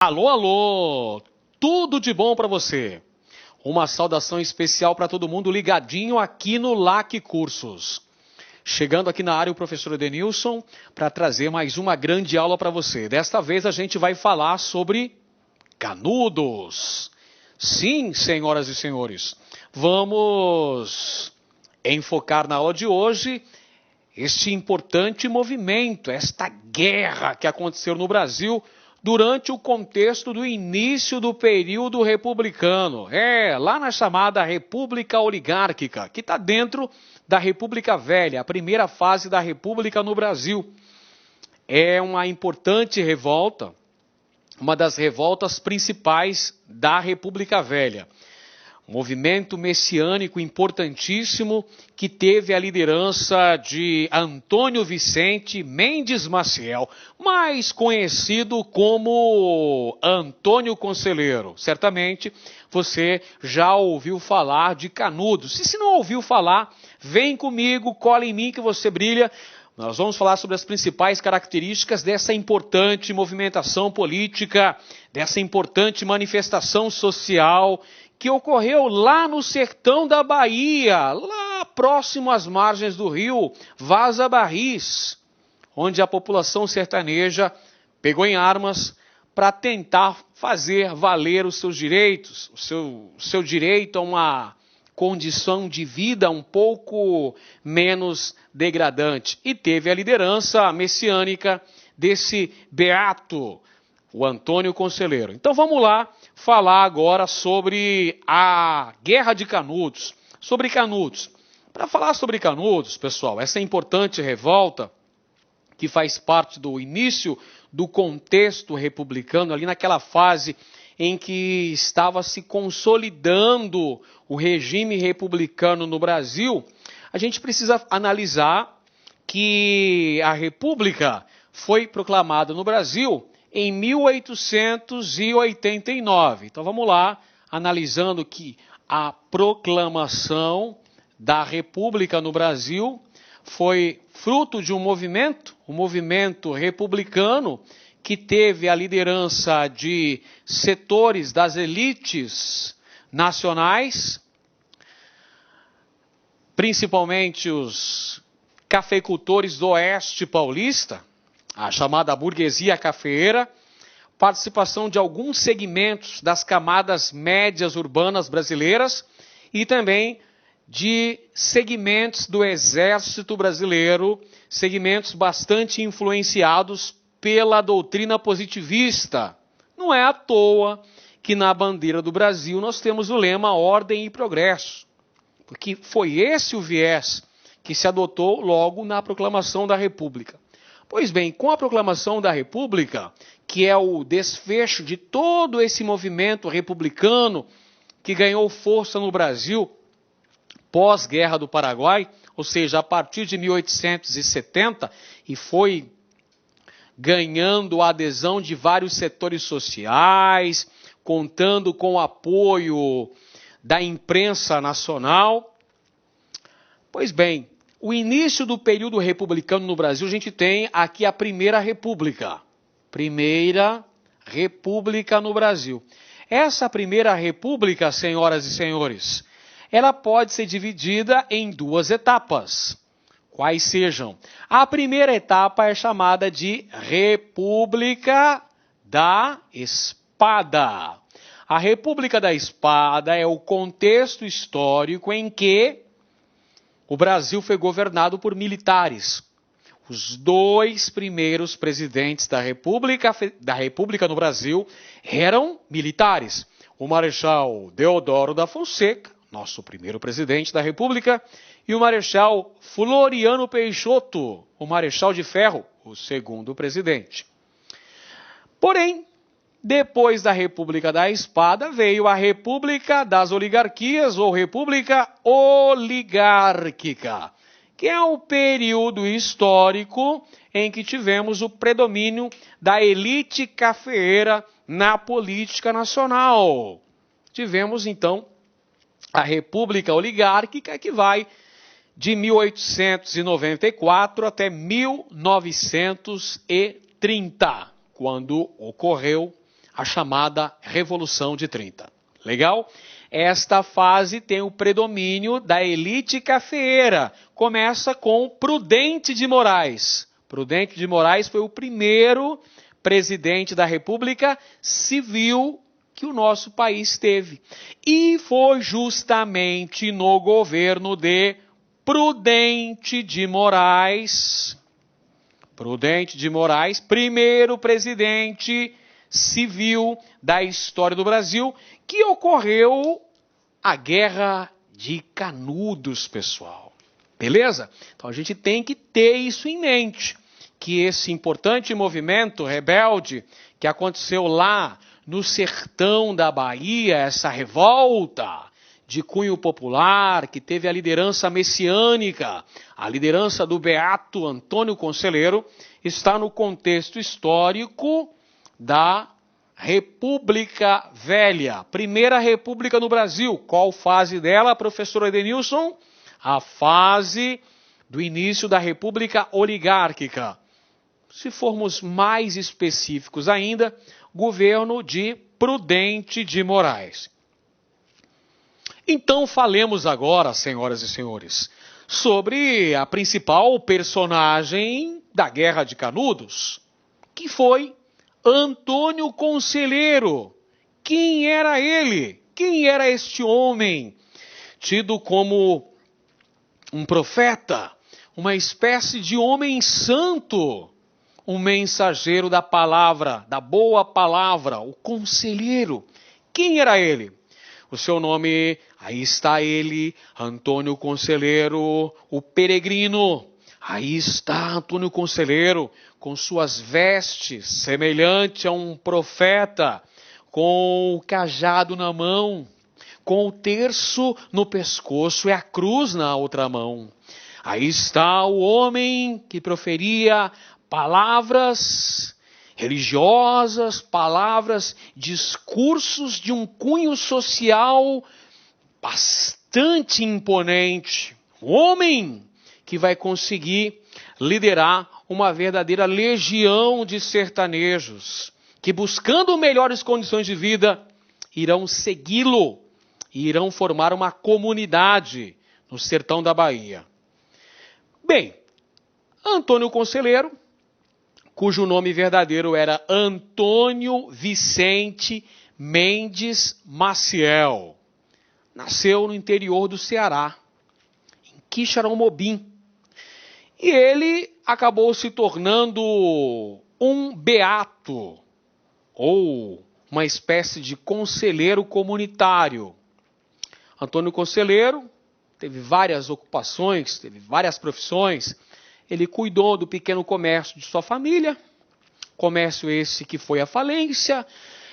Alô, alô! Tudo de bom para você. Uma saudação especial para todo mundo ligadinho aqui no LAC Cursos. Chegando aqui na área o professor Edenilson para trazer mais uma grande aula para você. Desta vez a gente vai falar sobre Canudos. Sim, senhoras e senhores, vamos enfocar na aula de hoje este importante movimento, esta guerra que aconteceu no Brasil durante o contexto do início do período republicano. Lá na chamada República Oligárquica, que está dentro da República Velha, a primeira fase da República no Brasil. É uma importante revolta, uma das revoltas principais da República Velha. Um movimento messiânico importantíssimo que teve a liderança de Antônio Vicente Mendes Maciel, mais conhecido como Antônio Conselheiro. Certamente você já ouviu falar de Canudos. E se não ouviu falar, vem comigo, cola em mim que você brilha. Nós vamos falar sobre as principais características dessa importante movimentação política, dessa importante manifestação social que ocorreu lá no sertão da Bahia, lá próximo às margens do rio Vaza Barris, onde a população sertaneja pegou em armas para tentar fazer valer os seus direitos, o seu direito a uma condição de vida um pouco menos degradante. E teve a liderança messiânica desse beato, o Antônio Conselheiro. Então vamos lá falar agora sobre a Guerra de Canudos. Sobre Canudos. Para falar sobre Canudos, pessoal, essa importante revolta que faz parte do início do contexto republicano, ali naquela fase em que estava se consolidando o regime republicano no Brasil, a gente precisa analisar que a República foi proclamada no Brasil em 1889. Então vamos lá, analisando que a proclamação da República no Brasil foi fruto de um movimento republicano que teve a liderança de setores das elites nacionais, principalmente os cafeicultores do Oeste Paulista, a chamada burguesia cafeeira, participação de alguns segmentos das camadas médias urbanas brasileiras e também de segmentos do Exército Brasileiro, segmentos bastante influenciados pela doutrina positivista. Não é à toa que na bandeira do Brasil nós temos o lema Ordem e Progresso, porque foi esse o viés que se adotou logo na proclamação da República. Pois bem, com a proclamação da República, que é o desfecho de todo esse movimento republicano que ganhou força no Brasil pós-Guerra do Paraguai, ou seja, a partir de 1870, e foi ganhando a adesão de vários setores sociais, contando com o apoio da imprensa nacional. Pois bem, o início do período republicano no Brasil, a gente tem aqui a Primeira República. Primeira República no Brasil. Essa Primeira República, senhoras e senhores, ela pode ser dividida em duas etapas. Quais sejam? A primeira etapa é chamada de República da Espada. A República da Espada é o contexto histórico em que o Brasil foi governado por militares. Os dois primeiros presidentes da República no Brasil eram militares. O Marechal Deodoro da Fonseca, nosso primeiro presidente da República, e o Marechal Floriano Peixoto, o Marechal de Ferro, o segundo presidente. Porém, depois da República da Espada, veio a República das Oligarquias, ou República Oligárquica, que é o período histórico em que tivemos o predomínio da elite cafeeira na política nacional. Tivemos, então, a República Oligárquica, que vai de 1894 até 1930, quando ocorreu a chamada Revolução de 30. Legal? Esta fase tem o predomínio da elite cafeeira. Começa com Prudente de Moraes. Prudente de Moraes foi o primeiro presidente da República Civil que o nosso país teve. E foi justamente no governo de Prudente de Moraes, primeiro presidente civil da história do Brasil, que ocorreu a Guerra de Canudos, pessoal. Beleza? Então a gente tem que ter isso em mente, que esse importante movimento rebelde que aconteceu lá no sertão da Bahia, essa revolta de cunho popular, que teve a liderança messiânica, a liderança do beato Antônio Conselheiro, está no contexto histórico da República Velha, primeira república no Brasil. Qual fase dela, professor Edenilson? A fase do início da República Oligárquica. Se formos mais específicos ainda, governo de Prudente de Moraes. Então falemos agora, senhoras e senhores, sobre a principal personagem da Guerra de Canudos, que foi Antônio Conselheiro. Quem era ele? Quem era este homem? Tido como um profeta, uma espécie de homem santo, um mensageiro da palavra, da boa palavra, o conselheiro. Quem era ele? O seu nome, aí está ele, Antônio Conselheiro, o peregrino. Aí está Antônio Conselheiro, com suas vestes, semelhante a um profeta, com o cajado na mão, com o terço no pescoço e a cruz na outra mão. Aí está o homem que proferia palavras religiosas, palavras, discursos de um cunho social bastante imponente. Um homem que vai conseguir liderar uma verdadeira legião de sertanejos, que buscando melhores condições de vida, irão segui-lo e irão formar uma comunidade no sertão da Bahia. Bem, Antônio Conselheiro, cujo nome verdadeiro era Antônio Vicente Mendes Maciel, nasceu no interior do Ceará, em Quixeramobim. E ele acabou se tornando um beato, ou uma espécie de conselheiro comunitário. Antônio Conselheiro teve várias ocupações, teve várias profissões. Ele cuidou do pequeno comércio de sua família, comércio esse que foi à falência.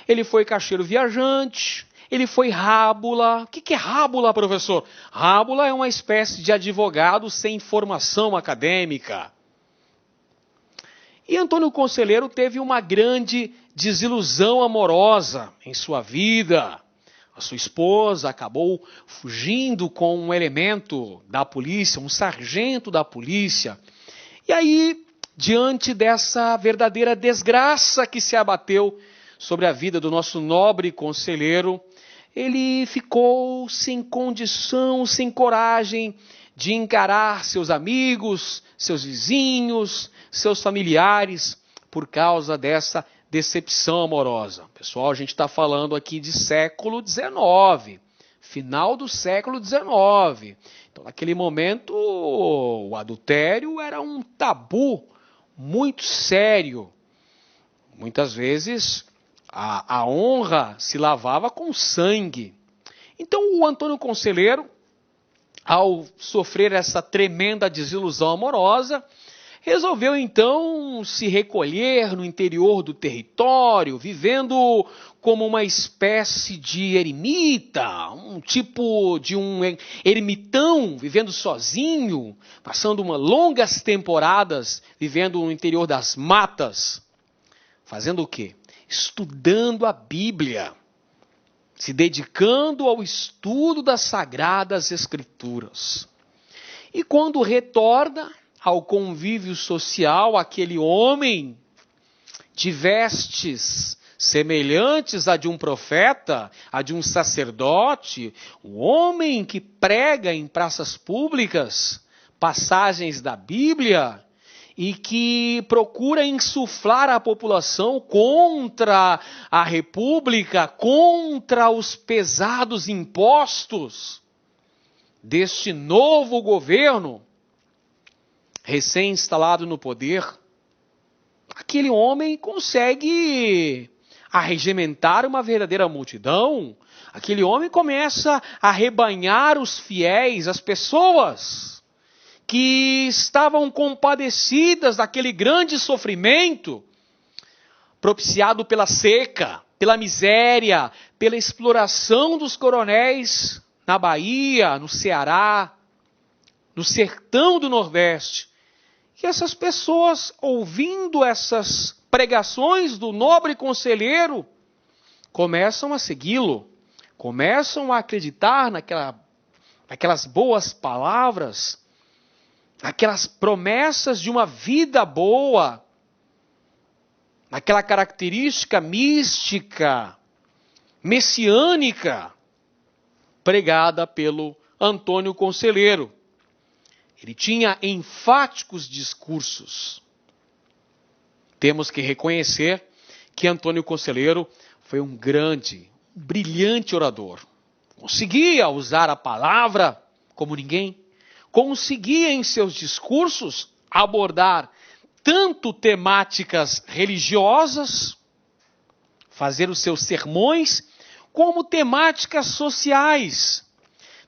Ele foi caixeiro viajante, ele foi rábula. O que é rábula, professor? Rábula é uma espécie de advogado sem formação acadêmica. E Antônio Conselheiro teve uma grande desilusão amorosa em sua vida. A sua esposa acabou fugindo com um elemento da polícia, um sargento da polícia. E aí, diante dessa verdadeira desgraça que se abateu sobre a vida do nosso nobre conselheiro, ele ficou sem condição, sem coragem de encarar seus amigos, seus vizinhos, seus familiares, por causa dessa decepção amorosa. Pessoal, a gente está falando aqui de século XIX, final do século XIX. Então, naquele momento, o adultério era um tabu muito sério. Muitas vezes, a honra se lavava com sangue. Então, o Antônio Conselheiro, ao sofrer essa tremenda desilusão amorosa, resolveu então se recolher no interior do território, vivendo como uma espécie de eremita, um tipo de um ermitão, vivendo sozinho, passando longas temporadas vivendo no interior das matas. Fazendo o quê? Estudando a Bíblia, se dedicando ao estudo das Sagradas Escrituras. E quando retorna ao convívio social, aquele homem de vestes semelhantes à de um profeta, a de um sacerdote, um homem que prega em praças públicas passagens da Bíblia e que procura insuflar a população contra a República, contra os pesados impostos deste novo governo recém-instalado no poder. Aquele homem consegue arregimentar uma verdadeira multidão. Aquele homem começa a rebanhar os fiéis, as pessoas que estavam compadecidas daquele grande sofrimento propiciado pela seca, pela miséria, pela exploração dos coronéis na Bahia, no Ceará, no sertão do Nordeste. E essas pessoas, ouvindo essas pregações do nobre conselheiro, começam a segui-lo, começam a acreditar naquelas boas palavras, aquelas promessas de uma vida boa, aquela característica mística, messiânica, pregada pelo Antônio Conselheiro. Ele tinha enfáticos discursos. Temos que reconhecer que Antônio Conselheiro foi um grande, brilhante orador. Conseguia usar a palavra como ninguém. Conseguia em seus discursos abordar tanto temáticas religiosas, fazer os seus sermões, como temáticas sociais.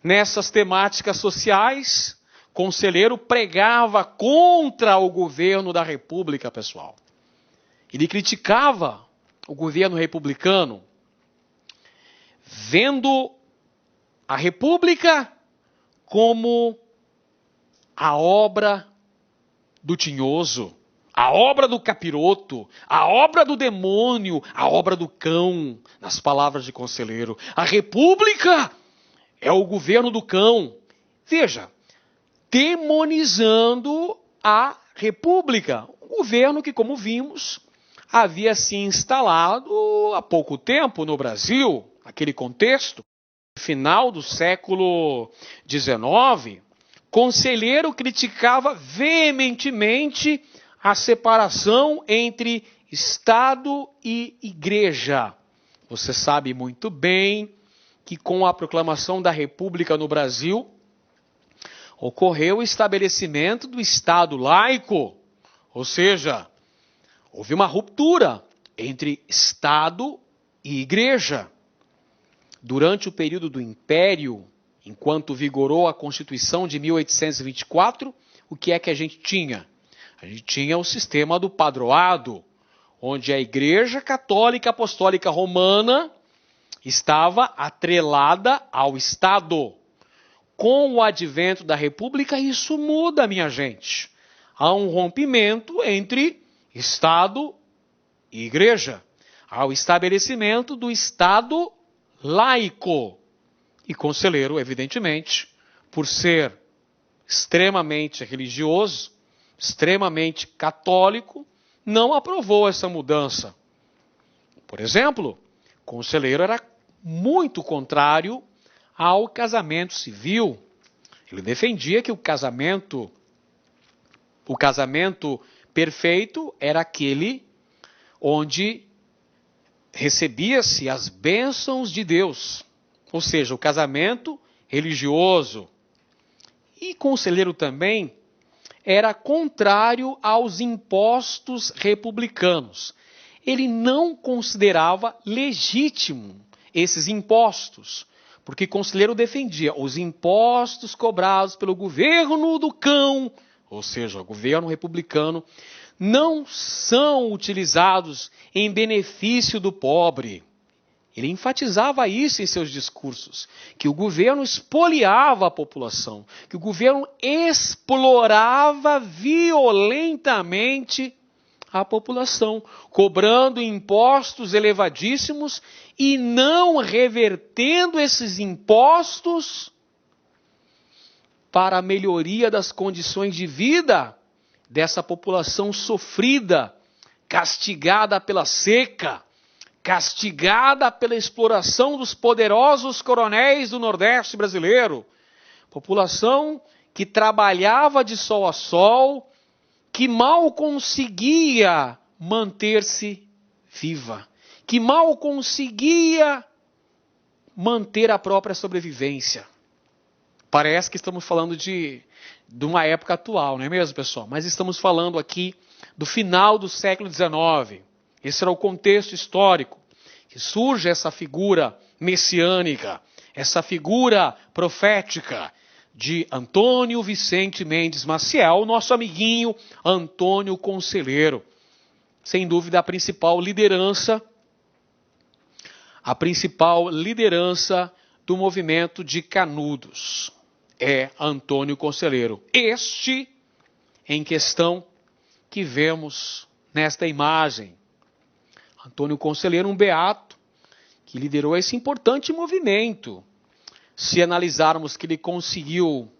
Nessas temáticas sociais, Conselheiro pregava contra o governo da República, pessoal. Ele criticava o governo republicano, vendo a República como a obra do tinhoso, a obra do capiroto, a obra do demônio, a obra do cão, nas palavras de Conselheiro. A República é o governo do cão. Veja, demonizando a República, um governo que, como vimos, havia se instalado há pouco tempo no Brasil, naquele contexto, final do século XIX. Conselheiro criticava veementemente a separação entre Estado e Igreja. Você sabe muito bem que com a proclamação da República no Brasil, ocorreu o estabelecimento do Estado laico, ou seja, houve uma ruptura entre Estado e Igreja. Durante o período do Império, enquanto vigorou a Constituição de 1824, o que é que a gente tinha? A gente tinha o sistema do padroado, onde a Igreja Católica Apostólica Romana estava atrelada ao Estado. Com o advento da República, isso muda, minha gente. Há um rompimento entre Estado e Igreja. Há o estabelecimento do Estado laico. E Conselheiro, evidentemente, por ser extremamente religioso, extremamente católico, não aprovou essa mudança. Por exemplo, Conselheiro era muito contrário ao casamento civil. Ele defendia que o casamento perfeito era aquele onde recebia-se as bênçãos de Deus, ou seja, o casamento religioso. E Conselheiro também era contrário aos impostos republicanos. Ele não considerava legítimo esses impostos, porque Conselheiro defendia os impostos cobrados pelo governo do cão, ou seja, o governo republicano, não são utilizados em benefício do pobre. Ele enfatizava isso em seus discursos, que o governo espoliava a população, que o governo explorava violentamente a população, cobrando impostos elevadíssimos e não revertendo esses impostos para a melhoria das condições de vida dessa população sofrida, castigada pela seca, castigada pela exploração dos poderosos coronéis do Nordeste brasileiro. População que trabalhava de sol a sol, que mal conseguia manter-se viva, que mal conseguia manter a própria sobrevivência. Parece que estamos falando de uma época atual, não é mesmo, pessoal? Mas estamos falando aqui do final do século XIX. Esse era o contexto histórico, que surge essa figura messiânica, essa figura profética de Antônio Vicente Mendes Maciel, nosso amiguinho Antônio Conselheiro. Sem dúvida, a principal liderança do movimento de Canudos é Antônio Conselheiro. Este em questão que vemos nesta imagem. Antônio Conselheiro, um beato, que liderou esse importante movimento. Se analisarmos que ele conseguiu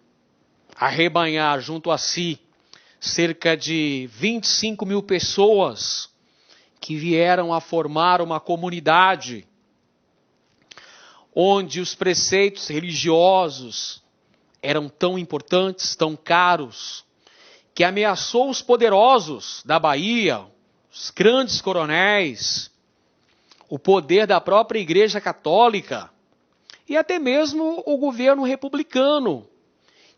arrebanhar junto a si cerca de 25 mil pessoas que vieram a formar uma comunidade onde os preceitos religiosos eram tão importantes, tão caros, que ameaçou os poderosos da Bahia, os grandes coronéis, o poder da própria Igreja Católica e até mesmo o governo republicano,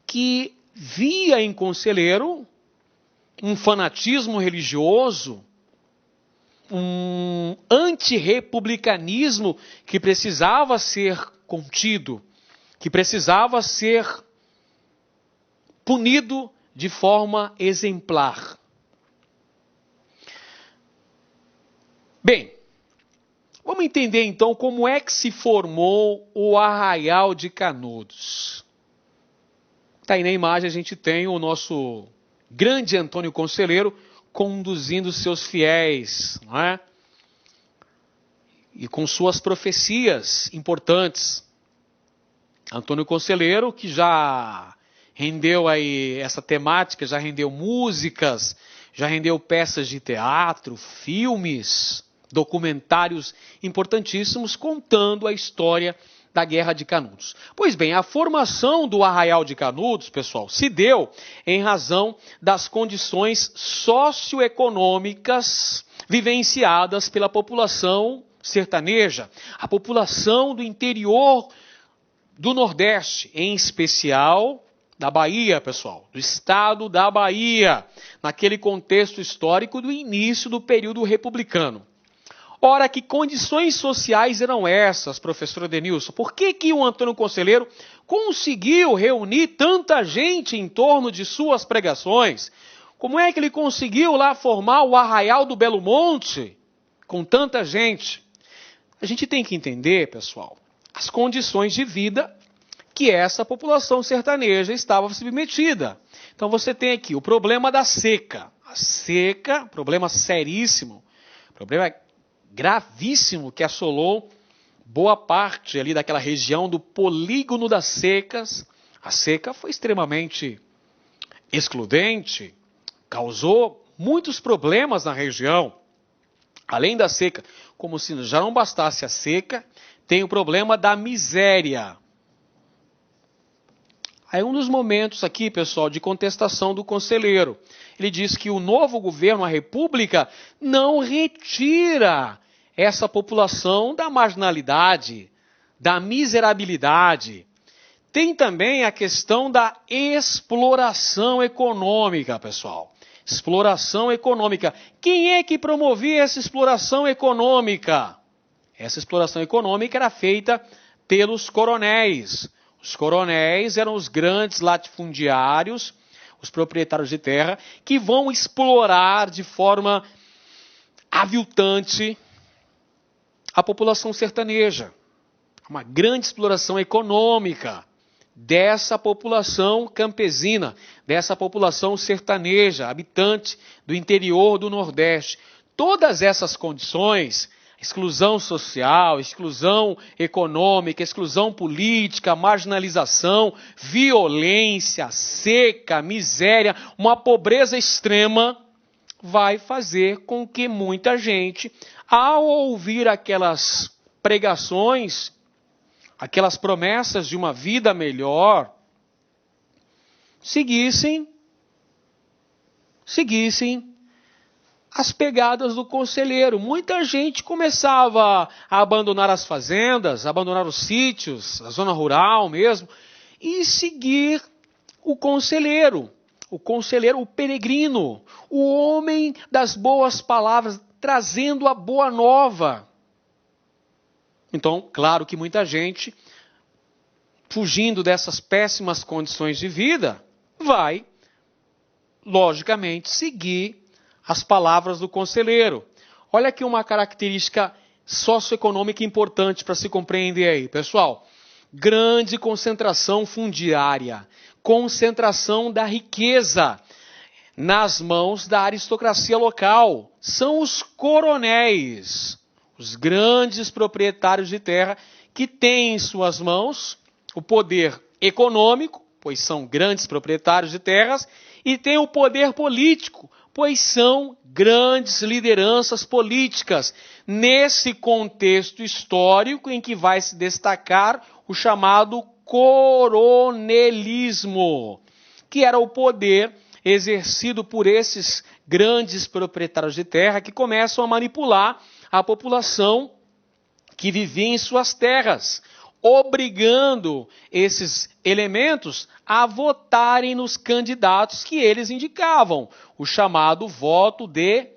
que via em Conselheiro um fanatismo religioso, um antirrepublicanismo que precisava ser contido, que precisava ser punido de forma exemplar. Bem, vamos entender então como é que se formou o Arraial de Canudos. Está aí na imagem, a gente tem o nosso grande Antônio Conselheiro conduzindo seus fiéis, não é? E com suas profecias importantes. Antônio Conselheiro, que já rendeu aí essa temática, já rendeu músicas, já rendeu peças de teatro, filmes, documentários importantíssimos contando a história da Guerra de Canudos. Pois bem, a formação do Arraial de Canudos, pessoal, se deu em razão das condições socioeconômicas vivenciadas pela população sertaneja, a população do interior do Nordeste, em especial da Bahia, pessoal, do estado da Bahia, naquele contexto histórico do início do período republicano. Ora, que condições sociais eram essas, professor Edenilson? Por que o Antônio Conselheiro conseguiu reunir tanta gente em torno de suas pregações? Como é que ele conseguiu lá formar o Arraial do Belo Monte com tanta gente? A gente tem que entender, pessoal, as condições de vida que essa população sertaneja estava submetida. Então você tem aqui o problema da seca. A seca, problema seríssimo, problema gravíssimo que assolou boa parte ali daquela região do polígono das secas. A seca foi extremamente excludente, causou muitos problemas na região. Além da seca, como se já não bastasse a seca, tem o problema da miséria. Aí um dos momentos aqui, pessoal, de contestação do conselheiro. Ele diz que o novo governo, a República, não retira essa população da marginalidade, da miserabilidade. Tem também a questão da exploração econômica, pessoal. Exploração econômica. Quem é que promovia essa exploração econômica? Essa exploração econômica era feita pelos coronéis. Os coronéis eram os grandes latifundiários, os proprietários de terra, que vão explorar de forma aviltante a população sertaneja. Uma grande exploração econômica dessa população campesina, dessa população sertaneja, habitante do interior do Nordeste. Todas essas condições, exclusão social, exclusão econômica, exclusão política, marginalização, violência, seca, miséria, uma pobreza extrema, vai fazer com que muita gente ao ouvir aquelas pregações, aquelas promessas de uma vida melhor, seguissem as pegadas do conselheiro. Muita gente começava a abandonar as fazendas, abandonar os sítios, a zona rural mesmo, e seguir o conselheiro, o peregrino, o homem das boas palavras, trazendo a boa nova. Então, claro que muita gente, fugindo dessas péssimas condições de vida, vai, logicamente, seguir as palavras do conselheiro. Olha aqui uma característica socioeconômica importante para se compreender aí, pessoal. Grande concentração fundiária, concentração da riqueza nas mãos da aristocracia local. São os coronéis, os grandes proprietários de terra que têm em suas mãos o poder econômico, pois são grandes proprietários de terras, e têm o poder político, pois são grandes lideranças políticas, nesse contexto histórico em que vai se destacar o chamado coronelismo, que era o poder exercido por esses grandes proprietários de terra que começam a manipular a população que vivia em suas terras, obrigando esses elementos a votarem nos candidatos que eles indicavam. O chamado voto de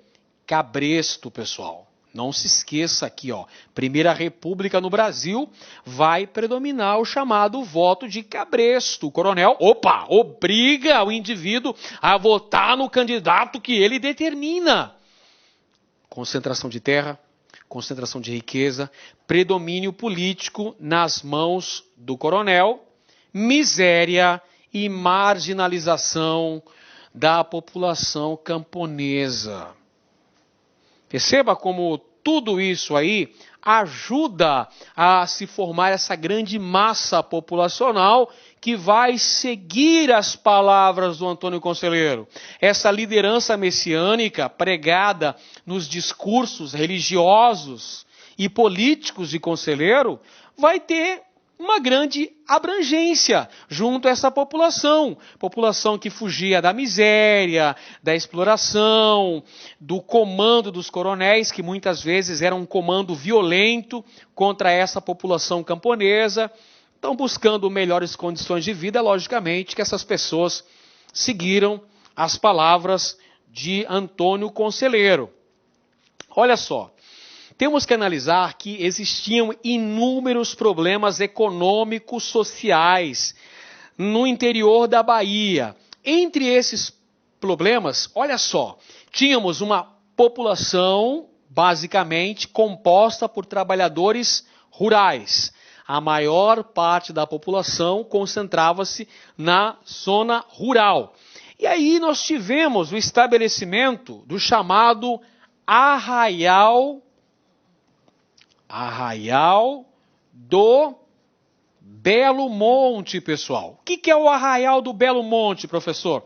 cabresto, pessoal. Não se esqueça aqui, ó. Primeira República no Brasil vai predominar o chamado voto de cabresto. O coronel, obriga o indivíduo a votar no candidato que ele determina. Concentração de terra, concentração de riqueza, predomínio político nas mãos do coronel, miséria e marginalização da população camponesa. Perceba como tudo isso aí ajuda a se formar essa grande massa populacional que vai seguir as palavras do Antônio Conselheiro. Essa liderança messiânica pregada nos discursos religiosos e políticos de Conselheiro vai ter uma grande abrangência junto a essa população. População que fugia da miséria, da exploração, do comando dos coronéis, que muitas vezes era um comando violento contra essa população camponesa. Então, buscando melhores condições de vida, logicamente que essas pessoas seguiram as palavras de Antônio Conselheiro. Olha só. Temos que analisar que existiam inúmeros problemas econômicos, sociais no interior da Bahia. Entre esses problemas, olha só, tínhamos uma população basicamente composta por trabalhadores rurais. A maior parte da população concentrava-se na zona rural. E aí nós tivemos o estabelecimento do chamado Arraial do Belo Monte, pessoal. O que é o Arraial do Belo Monte, professor?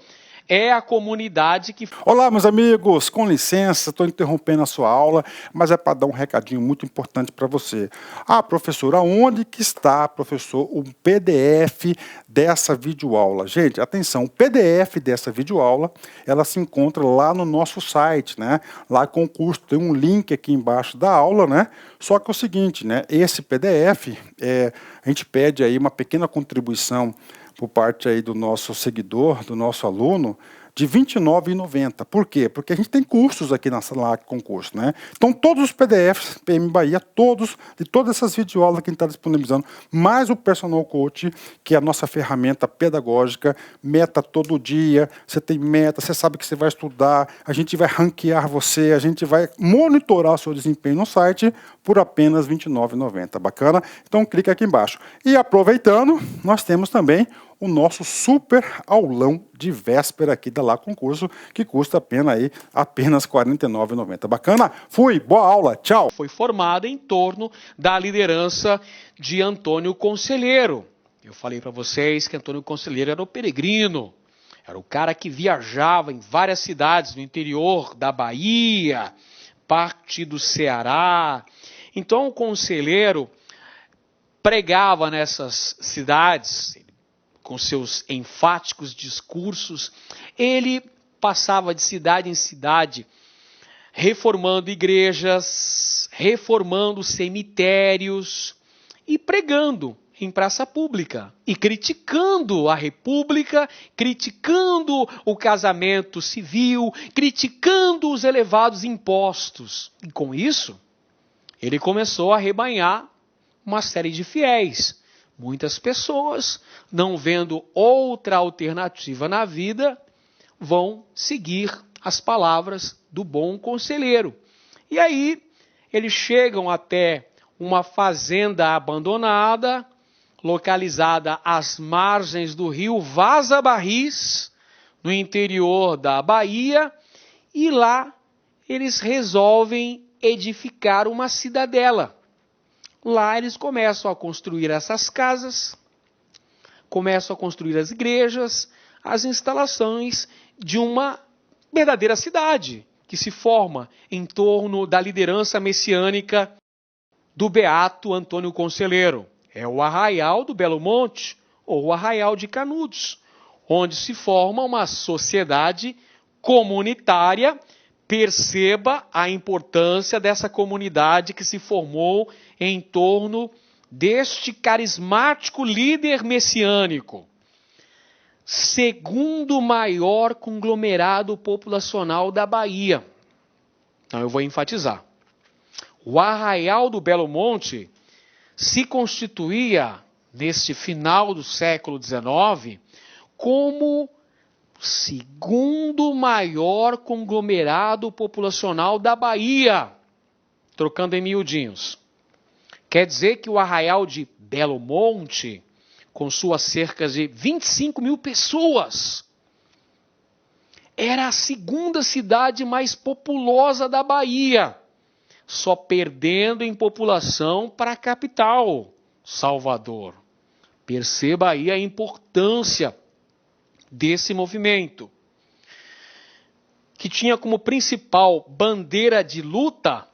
É a comunidade que... Olá, meus amigos, com licença, estou interrompendo a sua aula, mas é para dar um recadinho muito importante para você. Ah, professor, aonde que está, professor, o PDF dessa videoaula? Gente, atenção, o PDF dessa videoaula, ela se encontra lá no nosso site, né? Lá com o curso, tem um link aqui embaixo da aula, né? Só que é o seguinte, né? Esse PDF, a gente pede aí uma pequena contribuição por parte aí do nosso seguidor, do nosso aluno, de R$ 29,90. Por quê? Porque a gente tem cursos aqui na sala com curso, né? Então, todos os PDFs, PM Bahia, de todas essas videoaulas que a gente está disponibilizando, mais o Personal Coach, que é a nossa ferramenta pedagógica, meta todo dia, você tem meta, você sabe que você vai estudar, a gente vai ranquear você, a gente vai monitorar o seu desempenho no site por apenas R$ 29,90. Bacana? Então, clica aqui embaixo. E aproveitando, nós temos também o nosso super aulão de véspera aqui da Lá Concurso, que custa apenas R$ 49,90. Bacana? Fui, boa aula, tchau! Foi formada em torno da liderança de Antônio Conselheiro. Eu falei para vocês que Antônio Conselheiro era o peregrino, era o cara que viajava em várias cidades no interior da Bahia, parte do Ceará. Então o conselheiro pregava nessas cidades, com seus enfáticos discursos, ele passava de cidade em cidade, reformando igrejas, reformando cemitérios e pregando em praça pública e criticando a república, criticando o casamento civil, criticando os elevados impostos. E com isso, ele começou a arrebanhar uma série de fiéis. Muitas pessoas, não vendo outra alternativa na vida, vão seguir as palavras do bom conselheiro. E aí, eles chegam até uma fazenda abandonada, localizada às margens do rio Vaza Barris, no interior da Bahia, e lá eles resolvem edificar uma cidadela. Lá eles começam a construir essas casas, começam a construir as igrejas, as instalações de uma verdadeira cidade, que se forma em torno da liderança messiânica do beato Antônio Conselheiro. É o Arraial do Belo Monte, ou o Arraial de Canudos, onde se forma uma sociedade comunitária. Perceba a importância dessa comunidade que se formou em torno deste carismático líder messiânico. Segundo maior conglomerado populacional da Bahia. Então eu vou enfatizar. O Arraial do Belo Monte se constituía, neste final do século XIX, como segundo maior conglomerado populacional da Bahia, trocando em miudinhos. Quer dizer que o Arraial de Belo Monte, com suas cerca de 25 mil pessoas, era a segunda cidade mais populosa da Bahia, só perdendo em população para a capital, Salvador. Perceba aí a importância desse movimento, que tinha como principal bandeira de luta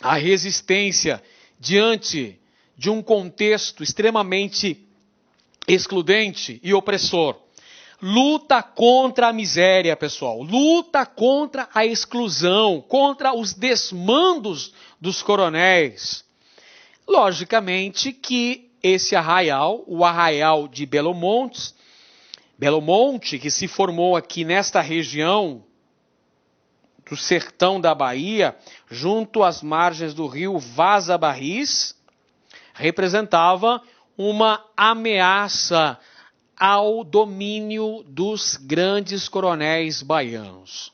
a resistência diante de um contexto extremamente excludente e opressor. Luta contra a miséria, pessoal. Luta contra a exclusão, contra os desmandos dos coronéis. Logicamente que esse arraial, o Arraial de Belo Monte, que se formou aqui nesta região do sertão da Bahia, junto às margens do rio Vaza Barris, representava uma ameaça ao domínio dos grandes coronéis baianos.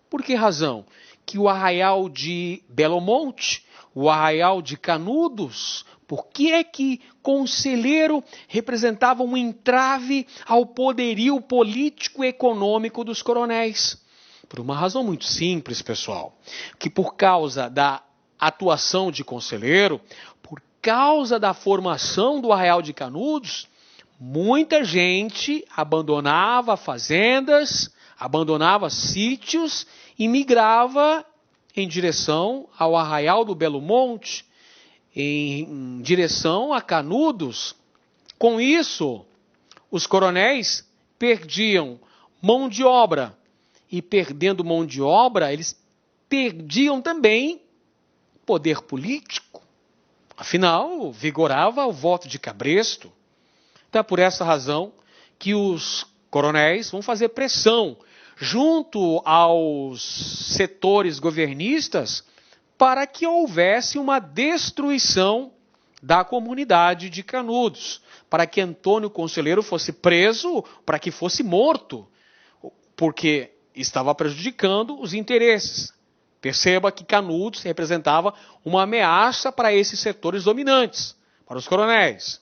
Por que razão? Que o Arraial de Belo Monte, o Arraial de Canudos, por que é que Conselheiro representava um entrave ao poderio político e econômico dos coronéis? Por uma razão muito simples, pessoal, que por causa da atuação de Conselheiro, por causa da formação do Arraial de Canudos, muita gente abandonava fazendas, abandonava sítios e migrava em direção ao Arraial do Belo Monte, em direção a Canudos. Com isso, os coronéis perdiam mão de obra. E perdendo mão de obra, eles perdiam também poder político. Afinal, vigorava o voto de cabresto. Então é por essa razão que os coronéis vão fazer pressão junto aos setores governistas para que houvesse uma destruição da comunidade de Canudos, para que Antônio Conselheiro fosse preso, para que fosse morto, porque estava prejudicando os interesses. Perceba que Canudos representava uma ameaça para esses setores dominantes, para os coronéis.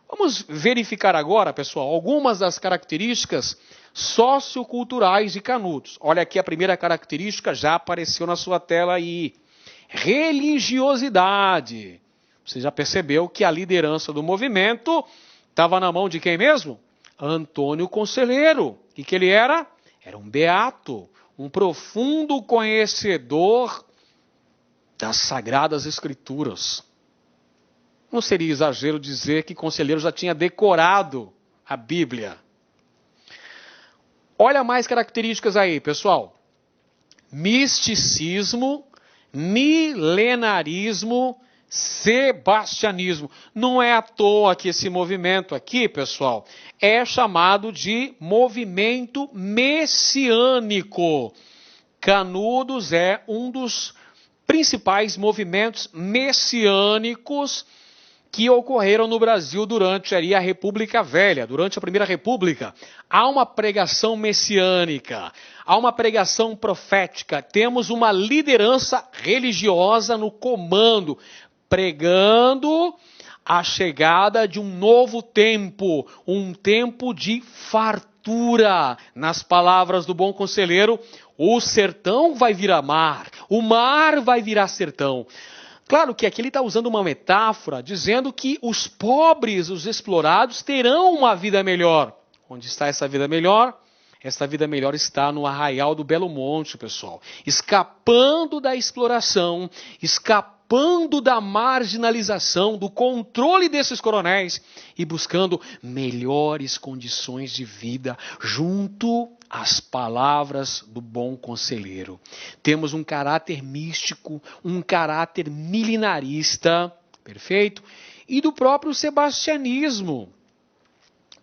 Vamos verificar agora, pessoal, algumas das características socioculturais de Canudos. Olha aqui a primeira característica, já apareceu na sua tela aí. Religiosidade. Você já percebeu que a liderança do movimento estava na mão de quem mesmo? Antônio Conselheiro. E que ele era? Era um beato, um profundo conhecedor das Sagradas Escrituras. Não seria exagero dizer que Conselheiro já tinha decorado a Bíblia. Olha mais características aí, pessoal. Misticismo, milenarismo, sebastianismo. Não é à toa que esse movimento aqui, pessoal, é chamado de movimento messiânico. Canudos é um dos principais movimentos messiânicos que ocorreram no Brasil durante a República Velha, durante a Primeira República. Há uma pregação messiânica, há uma pregação profética, temos uma liderança religiosa no comando, pregando a chegada de um novo tempo, um tempo de fartura. Nas palavras do bom conselheiro, o sertão vai virar mar, o mar vai virar sertão. Claro que aqui ele está usando uma metáfora, dizendo que os pobres, os explorados, terão uma vida melhor. Onde está essa vida melhor? Essa vida melhor está no Arraial do Belo Monte, pessoal. Escapando da exploração, escapando da marginalização, do controle desses coronéis e buscando melhores condições de vida junto às palavras do bom conselheiro. Temos um caráter místico, um caráter milenarista, perfeito? E do próprio sebastianismo.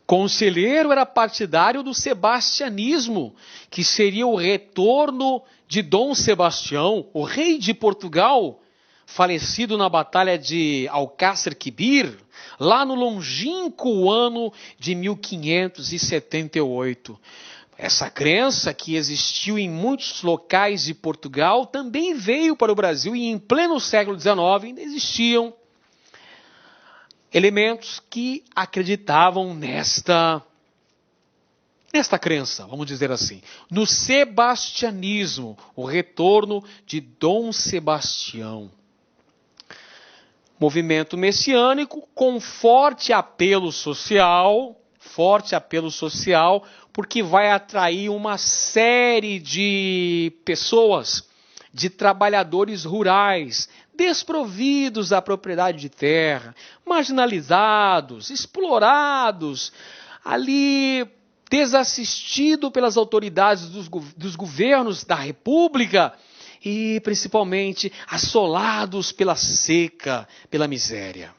Conselheiro era partidário do sebastianismo, que seria o retorno de Dom Sebastião, o rei de Portugal, falecido na batalha de Alcácer Quibir, lá no longínquo ano de 1578. Essa crença que existiu em muitos locais de Portugal também veio para o Brasil e em pleno século XIX ainda existiam elementos que acreditavam nesta crença, vamos dizer assim, no sebastianismo, o retorno de Dom Sebastião. Movimento messiânico com forte apelo social, porque vai atrair uma série de pessoas, de trabalhadores rurais, desprovidos da propriedade de terra, marginalizados, explorados, ali desassistido pelas autoridades dos governos da República e principalmente assolados pela seca, pela miséria.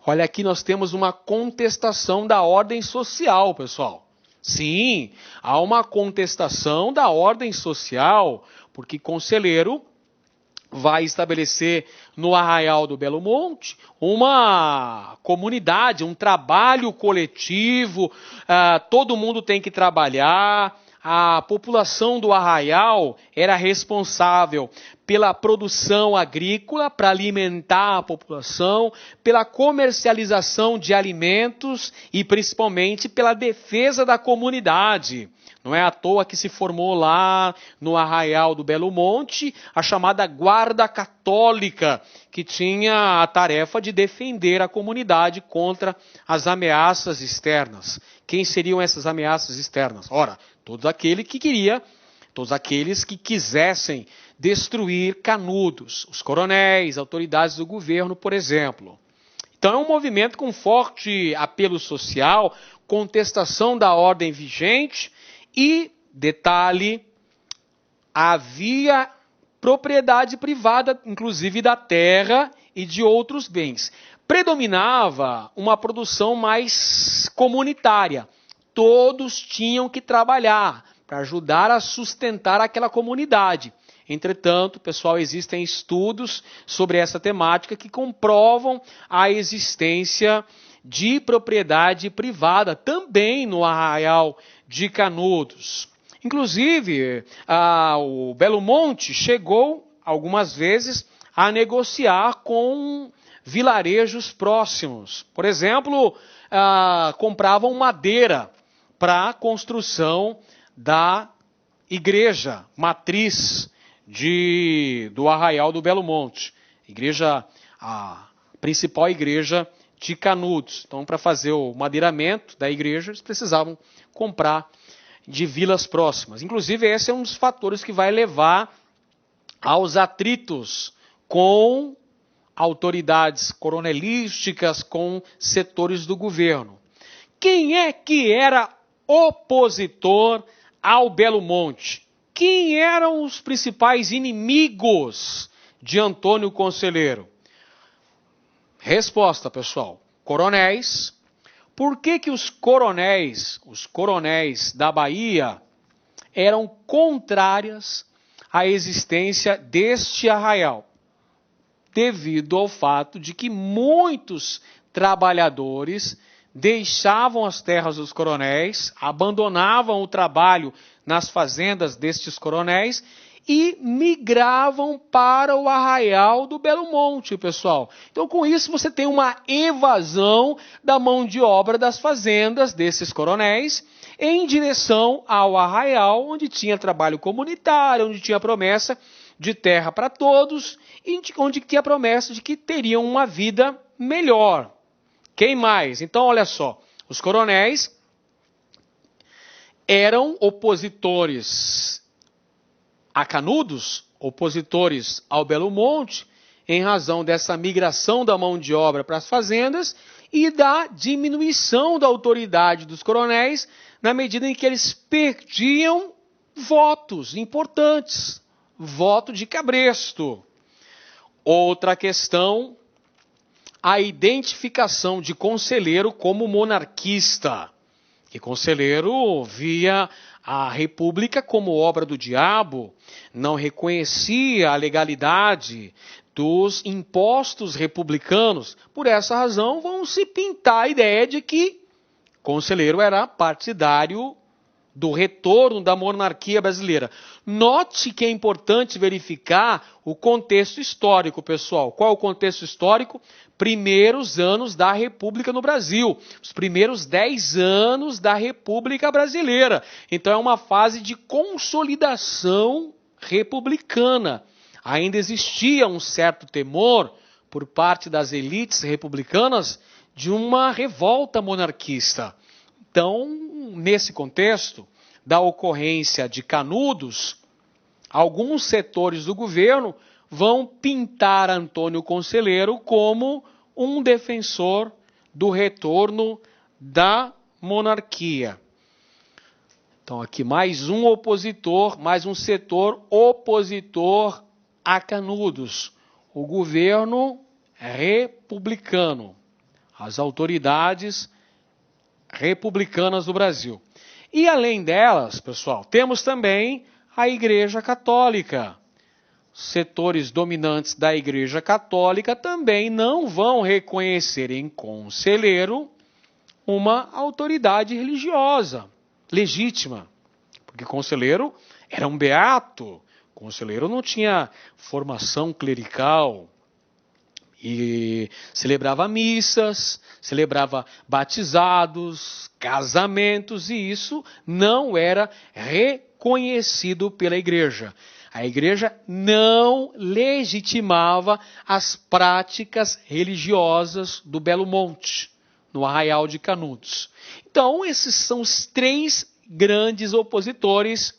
Olha, aqui nós temos uma contestação da ordem social, pessoal. Sim, há uma contestação da ordem social, porque Conselheiro vai estabelecer no Arraial do Belo Monte uma comunidade, um trabalho coletivo, todo mundo tem que trabalhar. A população do Arraial era responsável pela produção agrícola, para alimentar a população, pela comercialização de alimentos e principalmente pela defesa da comunidade. Não é à toa que se formou lá no Arraial do Belo Monte a chamada Guarda Católica, que tinha a tarefa de defender a comunidade contra as ameaças externas. Quem seriam essas ameaças externas? Ora, todos aqueles que quisessem destruir Canudos, os coronéis, autoridades do governo, por exemplo. Então é um movimento com forte apelo social, contestação da ordem vigente e, detalhe, havia propriedade privada, inclusive da terra e de outros bens. Predominava uma produção mais comunitária. Todos tinham que trabalhar para ajudar a sustentar aquela comunidade. Entretanto, pessoal, existem estudos sobre essa temática que comprovam a existência de propriedade privada também no Arraial de Canudos. Inclusive, o Belo Monte chegou algumas vezes a negociar com vilarejos próximos. Por exemplo, compravam madeira para a construção da igreja matriz do Arraial do Belo Monte. A principal igreja de Canudos. Então, para fazer o madeiramento da igreja, eles precisavam comprar de vilas próximas. Inclusive, esse é um dos fatores que vai levar aos atritos com autoridades coronelísticas, com setores do governo. Quem é que era opositor ao Belo Monte? Quem eram os principais inimigos de Antônio Conselheiro? Resposta, pessoal: coronéis. Por que os coronéis da Bahia, eram contrárias à existência deste arraial? Devido ao fato de que muitos trabalhadores deixavam as terras dos coronéis, abandonavam o trabalho nas fazendas destes coronéis e migravam para o arraial do Belo Monte, pessoal. Então, com isso, você tem uma evasão da mão de obra das fazendas desses coronéis em direção ao arraial, onde tinha trabalho comunitário, onde tinha promessa de terra para todos e onde tinha promessa de que teriam uma vida melhor. Quem mais? Então, olha só, os coronéis eram opositores a Canudos, opositores ao Belo Monte, em razão dessa migração da mão de obra para as fazendas e da diminuição da autoridade dos coronéis, na medida em que eles perdiam votos importantes, voto de cabresto. Outra questão, a identificação de Conselheiro como monarquista, que Conselheiro via a República como obra do diabo, não reconhecia a legalidade dos impostos republicanos. Por essa razão, vão se pintar a ideia de que Conselheiro era partidário do retorno da monarquia brasileira. Note que é importante verificar o contexto histórico, pessoal. Qual é o contexto histórico? Primeiros anos da República no Brasil. Os primeiros 10 anos da República Brasileira. Então é uma fase de consolidação republicana. Ainda existia um certo temor por parte das elites republicanas de uma revolta monarquista. Então, nesse contexto da ocorrência de Canudos, alguns setores do governo vão pintar Antônio Conselheiro como um defensor do retorno da monarquia. Então, aqui mais um opositor, mais um setor opositor a Canudos. O governo republicano, as autoridades republicanas do Brasil. E além delas, pessoal, temos também a Igreja Católica. Setores dominantes da Igreja Católica também não vão reconhecer em Conselheiro uma autoridade religiosa legítima, porque Conselheiro era um beato, Conselheiro não tinha formação clerical e celebrava missas, celebrava batizados, casamentos, e isso não era reconhecido pela igreja. A igreja não legitimava as práticas religiosas do Belo Monte, no Arraial de Canudos. Então, esses são os 3 grandes opositores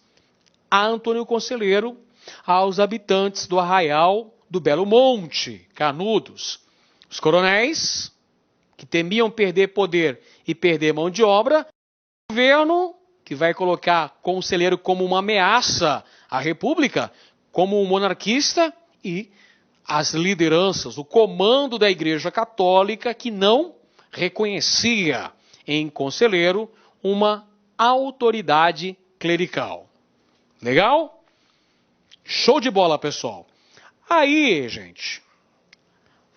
a Antônio Conselheiro, aos habitantes do Arraial do Belo Monte, Canudos. Os coronéis, que temiam perder poder e perder mão de obra, o governo, que vai colocar Conselheiro como uma ameaça à República, como um monarquista, e as lideranças, o comando da Igreja Católica, que não reconhecia em Conselheiro uma autoridade clerical. Legal? Show de bola, pessoal. Aí, gente,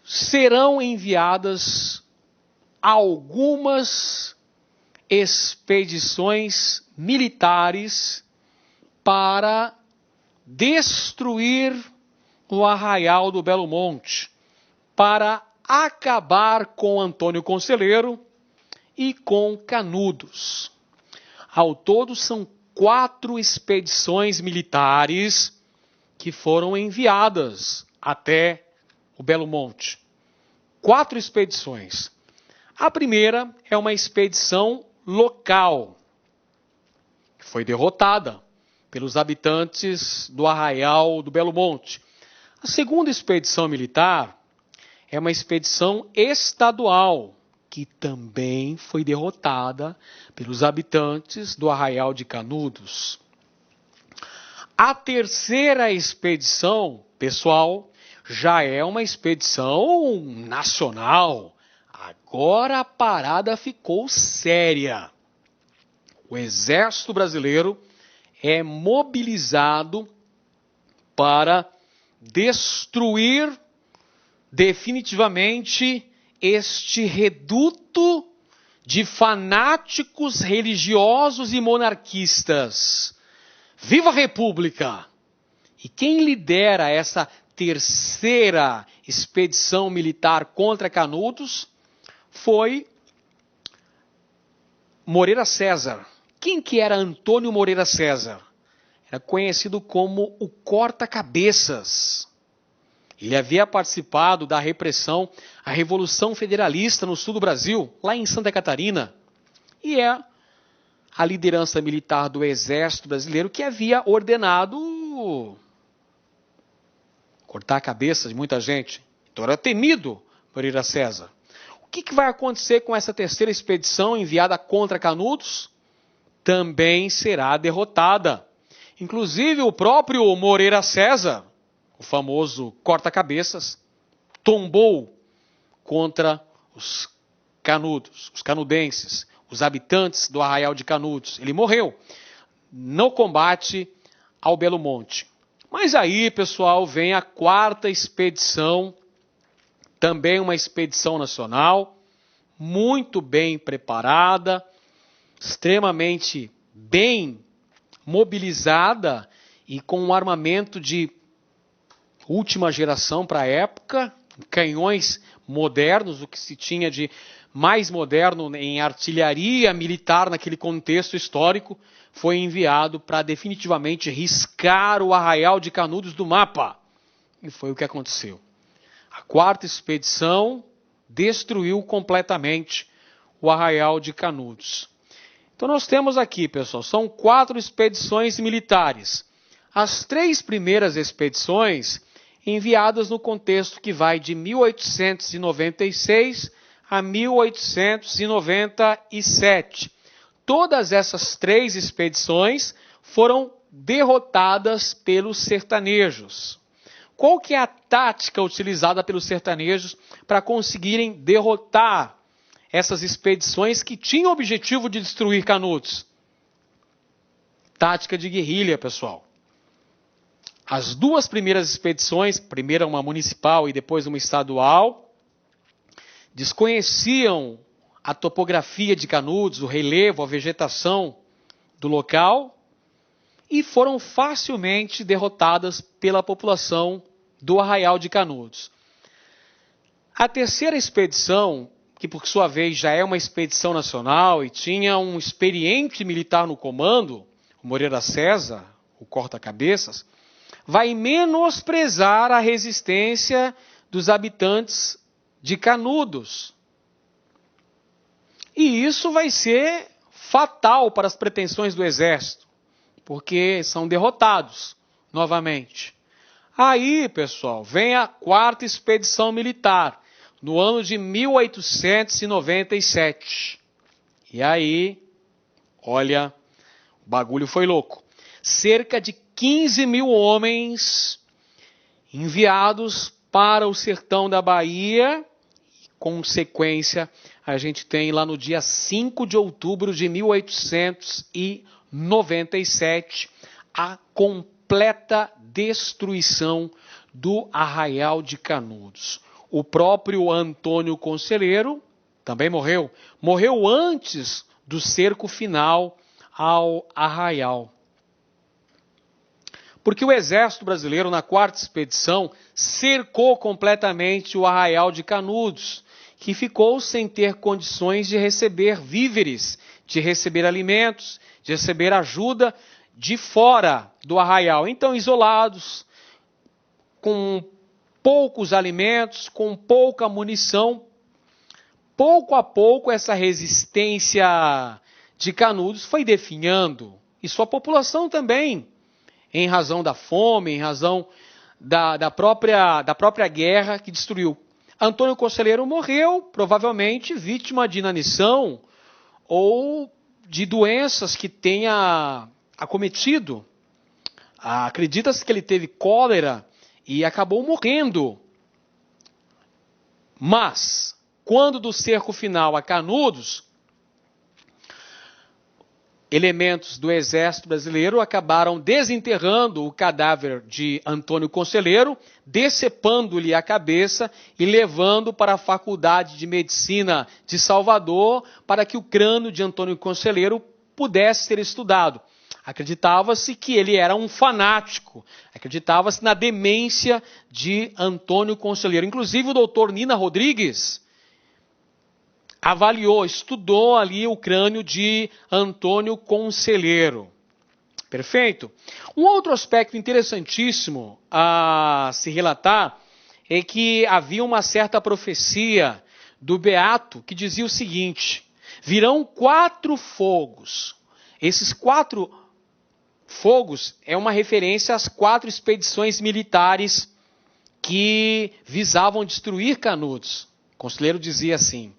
serão enviadas algumas expedições militares para destruir o Arraial do Belo Monte, para acabar com Antônio Conselheiro e com Canudos. Ao todo, são 4 expedições militares que foram enviadas até o Belo Monte. 4 expedições. A primeira é uma expedição local, que foi derrotada pelos habitantes do Arraial do Belo Monte. A segunda expedição militar é uma expedição estadual, que também foi derrotada pelos habitantes do Arraial de Canudos. A terceira expedição, pessoal, já é uma expedição nacional. Agora a parada ficou séria. O Exército Brasileiro é mobilizado para destruir definitivamente este reduto de fanáticos religiosos e monarquistas. Viva a República! E quem lidera essa terceira expedição militar contra Canudos foi Moreira César. Quem que era Antônio Moreira César? Era conhecido como o Corta-Cabeças. Ele havia participado da repressão à Revolução Federalista no sul do Brasil, lá em Santa Catarina. E é a liderança militar do Exército Brasileiro que havia ordenado cortar a cabeça de muita gente. Então era temido Moreira César. O que vai acontecer com essa terceira expedição enviada contra Canudos? Também será derrotada. Inclusive o próprio Moreira César, o famoso corta-cabeças, tombou contra os canudos, os canudenses, os habitantes do Arraial de Canudos. Ele morreu no combate ao Belo Monte. Mas aí, pessoal, vem a quarta expedição, também uma expedição nacional, muito bem preparada, extremamente bem mobilizada e com um armamento de última geração para a época, canhões modernos, o que se tinha de mais moderno em artilharia militar naquele contexto histórico, foi enviado para definitivamente riscar o Arraial de Canudos do mapa. E foi o que aconteceu. A quarta expedição destruiu completamente o Arraial de Canudos. Então nós temos aqui, pessoal, são 4 expedições militares. As 3 primeiras expedições enviadas no contexto que vai de 1896 a 1897. Todas essas 3 expedições foram derrotadas pelos sertanejos. Qual que é a tática utilizada pelos sertanejos para conseguirem derrotar essas expedições que tinham o objetivo de destruir Canudos? Tática de guerrilha, pessoal. As 2 primeiras expedições, primeiro uma municipal e depois uma estadual, desconheciam a topografia de Canudos, o relevo, a vegetação do local e foram facilmente derrotadas pela população do Arraial de Canudos. A terceira expedição, que por sua vez já é uma expedição nacional e tinha um experiente militar no comando, o Moreira César, o corta-cabeças, vai menosprezar a resistência dos habitantes de Canudos. E isso vai ser fatal para as pretensões do exército, porque são derrotados novamente. Aí, pessoal, vem a quarta expedição militar, no ano de 1897. E aí, olha, o bagulho foi louco. Cerca de 15 mil homens enviados para o sertão da Bahia. Com sequência, a gente tem lá no dia 5 de outubro de 1897 a completa destruição do Arraial de Canudos. O próprio Antônio Conselheiro também morreu. Morreu antes do cerco final ao Arraial. Porque o Exército Brasileiro, na quarta expedição, cercou completamente o Arraial de Canudos, que ficou sem ter condições de receber víveres, de receber alimentos, de receber ajuda de fora do arraial. Então, isolados, com poucos alimentos, com pouca munição, pouco a pouco essa resistência de Canudos foi definhando, e sua população também em razão da fome, em razão da própria guerra que destruiu. Antônio Conselheiro morreu, provavelmente vítima de inanição ou de doenças que tenha acometido. Acredita-se que ele teve cólera e acabou morrendo. Mas, quando do cerco final a Canudos, elementos do exército brasileiro acabaram desenterrando o cadáver de Antônio Conselheiro, decepando-lhe a cabeça e levando para a Faculdade de Medicina de Salvador para que o crânio de Antônio Conselheiro pudesse ser estudado. Acreditava-se que ele era um fanático, acreditava-se na demência de Antônio Conselheiro. Inclusive o doutor Nina Rodrigues avaliou, estudou ali o crânio de Antônio Conselheiro. Perfeito? Um outro aspecto interessantíssimo a se relatar é que havia uma certa profecia do Beato que dizia o seguinte: virão 4 fogos. Esses 4 fogos é uma referência às 4 expedições militares que visavam destruir Canudos. O conselheiro dizia assim: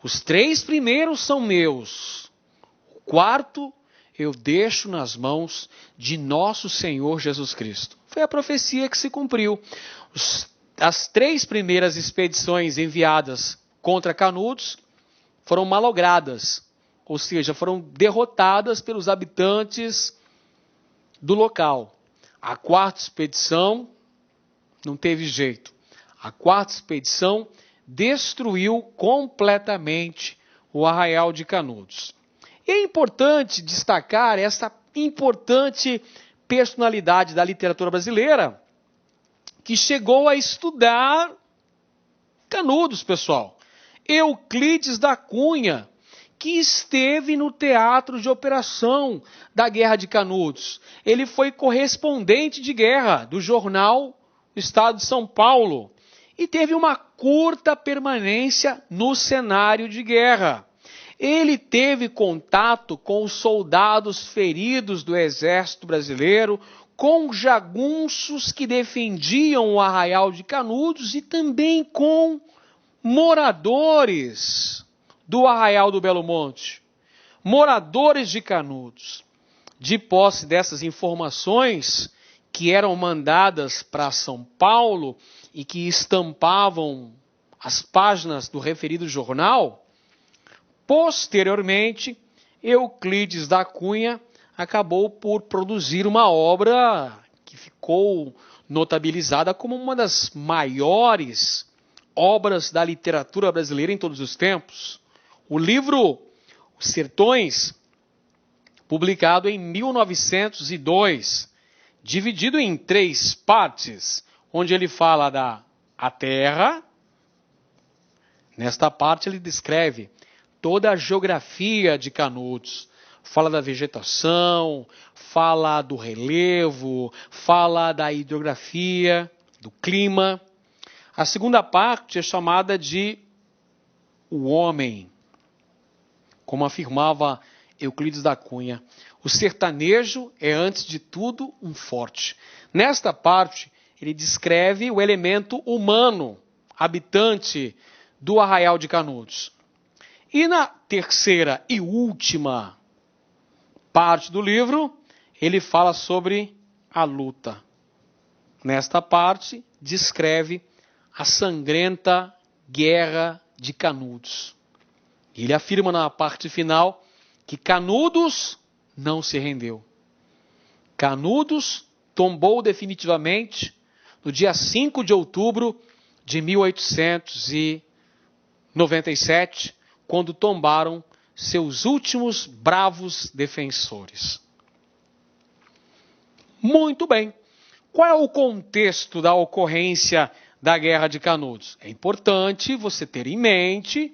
os 3 primeiros são meus, o 4º eu deixo nas mãos de nosso Senhor Jesus Cristo. Foi a profecia que se cumpriu. As 3 primeiras expedições enviadas contra Canudos foram malogradas, ou seja, foram derrotadas pelos habitantes do local. A 4ª expedição não teve jeito. A 4ª expedição destruiu completamente o Arraial de Canudos. E é importante destacar essa importante personalidade da literatura brasileira que chegou a estudar Canudos, pessoal. Euclides da Cunha, que esteve no teatro de operação da Guerra de Canudos. Ele foi correspondente de guerra do jornal Estado de São Paulo e teve uma curta permanência no cenário de guerra. Ele teve contato com os soldados feridos do Exército Brasileiro, com jagunços que defendiam o Arraial de Canudos e também com moradores do Arraial do Belo Monte, moradores de Canudos. De posse dessas informações que eram mandadas para São Paulo e que estampavam as páginas do referido jornal, posteriormente, Euclides da Cunha acabou por produzir uma obra que ficou notabilizada como uma das maiores obras da literatura brasileira em todos os tempos. O livro Os Sertões, publicado em 1902, dividido em 3 partes, onde ele fala da terra. Nesta parte ele descreve toda a geografia de Canudos, fala da vegetação, fala do relevo, fala da hidrografia, do clima. A segunda parte é chamada de o homem, como afirmava Euclides da Cunha. O sertanejo é, antes de tudo, um forte. Nesta parte, ele descreve o elemento humano, habitante do Arraial de Canudos. E na terceira e última parte do livro, ele fala sobre a luta. Nesta parte, descreve a sangrenta guerra de Canudos. Ele afirma na parte final que Canudos não se rendeu. Canudos tombou definitivamente no dia 5 de outubro de 1897, quando tombaram seus últimos bravos defensores. Muito bem. Qual é o contexto da ocorrência da Guerra de Canudos? É importante você ter em mente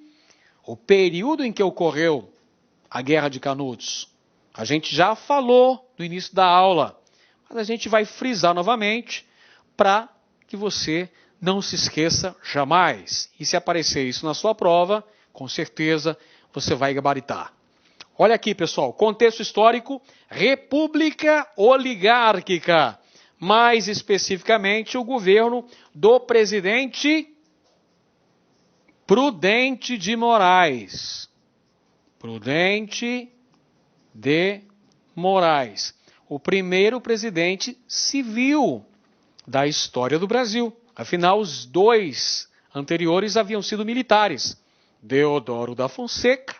o período em que ocorreu a Guerra de Canudos. A gente já falou no início da aula, mas a gente vai frisar novamente para que você não se esqueça jamais. E se aparecer isso na sua prova, com certeza você vai gabaritar. Olha aqui, pessoal, contexto histórico, república oligárquica, mais especificamente o governo do presidente Prudente de Moraes. Prudente de Moraes, o primeiro presidente civil da história do Brasil. Afinal, os dois anteriores haviam sido militares, Deodoro da Fonseca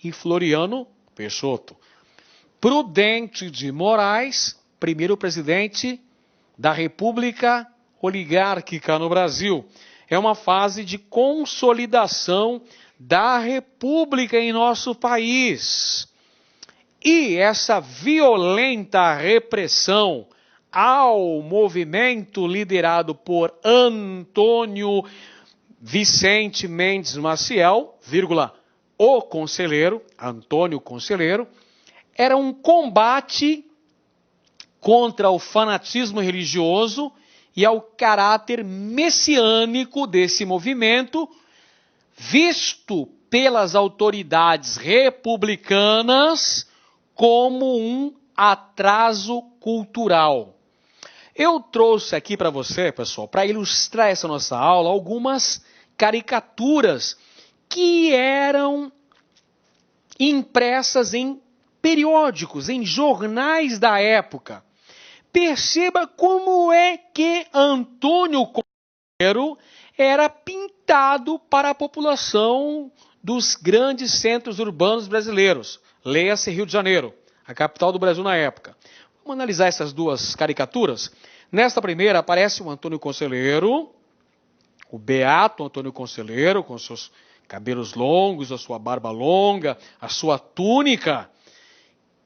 e Floriano Peixoto. Prudente de Moraes, primeiro presidente da República Oligárquica no Brasil. É uma fase de consolidação da República em nosso país. E essa violenta repressão ao movimento liderado por Antônio Vicente Mendes Maciel, o Conselheiro, Antônio Conselheiro, era um combate contra o fanatismo religioso e ao caráter messiânico desse movimento, visto pelas autoridades republicanas como um atraso cultural. Eu trouxe aqui para você, pessoal, para ilustrar essa nossa aula, algumas caricaturas que eram impressas em periódicos, em jornais da época. Perceba como é que Antônio Conselheiro era pintado para a população dos grandes centros urbanos brasileiros. Leia-se Rio de Janeiro, a capital do Brasil na época. Vamos analisar essas duas caricaturas. Nesta primeira aparece o Antônio Conselheiro, o beato Antônio Conselheiro, com seus cabelos longos, a sua barba longa, a sua túnica,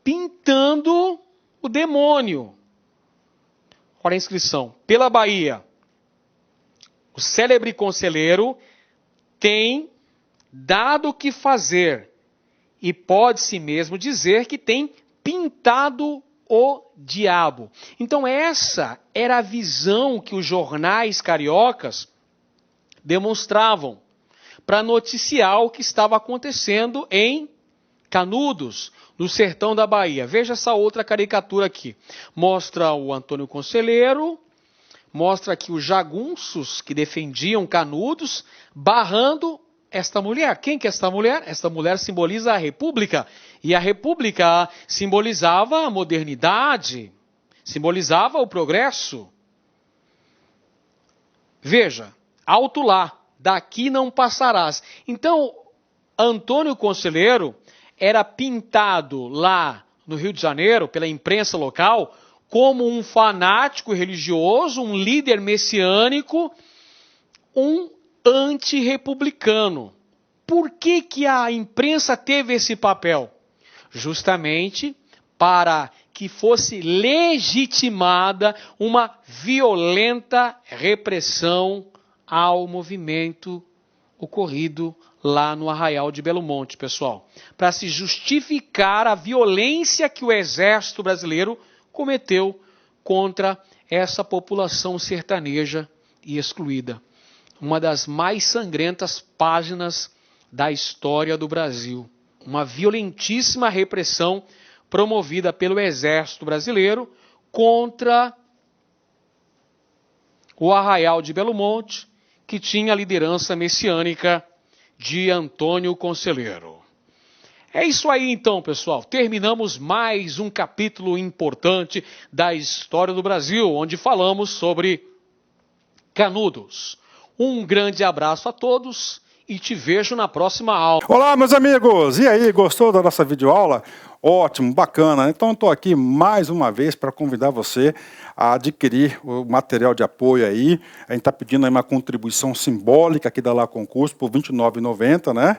pintando o demônio. Olha a inscrição. Pela Bahia, o célebre conselheiro tem dado o que fazer e pode-se mesmo dizer que tem pintado o diabo. Então essa era a visão que os jornais cariocas demonstravam para noticiar o que estava acontecendo em Canudos, no sertão da Bahia. Veja essa outra caricatura aqui. Mostra o Antônio Conselheiro, mostra aqui os jagunços que defendiam Canudos, barrando esta mulher. Quem que é esta mulher? Esta mulher simboliza a República. E a República simbolizava a modernidade, simbolizava o progresso. Veja, alto lá, daqui não passarás. Então, Antônio Conselheiro era pintado lá no Rio de Janeiro, pela imprensa local, como um fanático religioso, um líder messiânico, um antirrepublicano. Por que que a imprensa teve esse papel? Justamente para que fosse legitimada uma violenta repressão ao movimento ocorrido lá no Arraial de Belo Monte, pessoal. Para se justificar a violência que o exército brasileiro cometeu contra essa população sertaneja e excluída. Uma das mais sangrentas páginas da história do Brasil. Uma violentíssima repressão promovida pelo exército brasileiro contra o Arraial de Belo Monte, que tinha a liderança messiânica de Antônio Conselheiro. É isso aí então, pessoal. Terminamos mais um capítulo importante da história do Brasil, onde falamos sobre Canudos. Um grande abraço a todos e te vejo na próxima aula. Olá, meus amigos! E aí, gostou da nossa videoaula? Ótimo, bacana. Então, estou aqui mais uma vez para convidar você a adquirir o material de apoio aí. A gente está pedindo aí uma contribuição simbólica aqui da Lá Concurso por R$ 29,90, né?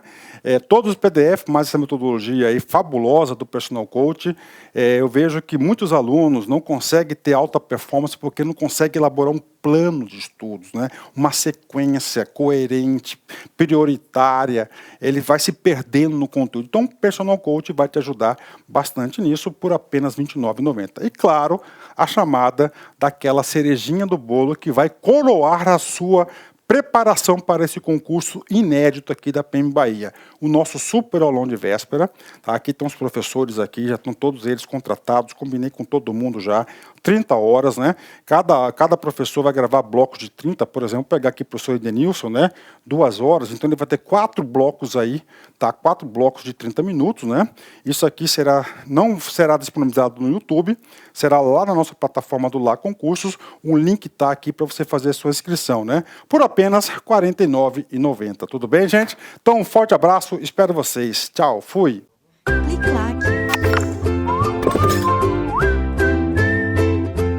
Todos os PDF, mais essa metodologia aí fabulosa do Personal Coach. Eu vejo que muitos alunos não conseguem ter alta performance porque não conseguem elaborar um plano de estudos, né? Uma sequência coerente, prioritária. Ele vai se perdendo no conteúdo. Então, o Personal Coach vai te ajudar bastante nisso por apenas R$ 29,90. E claro, a chamada daquela cerejinha do bolo que vai coroar a sua preparação para esse concurso inédito aqui da PM Bahia. O nosso super aulão de véspera, tá? Aqui estão os professores aqui, já estão todos eles contratados, combinei com todo mundo já, 30 horas, né? Cada professor vai gravar blocos de 30, por exemplo, pegar aqui o professor Edenilson, né? 2 horas, então ele vai ter 4 blocos aí, tá? 4 blocos de 30 minutos, né? Isso aqui não será disponibilizado no YouTube, será lá na nossa plataforma do Lá Concursos, o link está aqui para você fazer a sua inscrição, né? Por apenas R$ 49,90. Tudo bem, gente? Então, um forte abraço, espero vocês. Tchau, fui! Clique lá.